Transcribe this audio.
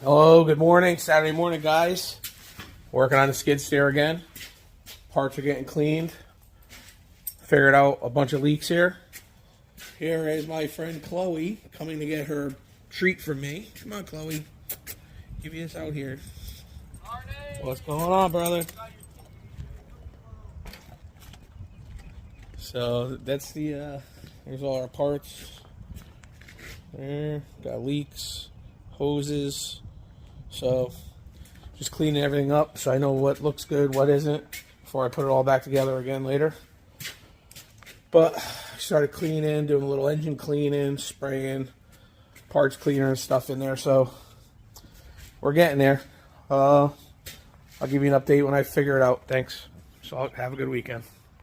Hello, good morning. Saturday morning, guys. Working on the skid steer again. Parts are getting cleaned. Figured out a bunch of leaks here. Here is my friend Chloe coming to get her treat from me. Come on, Chloe. Give me this out here. What's going on, brother? So that's the, here's all our parts. There, got leaks, hoses. So just cleaning everything up so I know what looks good, what isn't, before I put it all back together again later. But I started cleaning, doing a little engine cleaning, spraying, parts cleaner and stuff in there. So we're getting there. I'll give you an update when I figure it out. Thanks. So have a good weekend.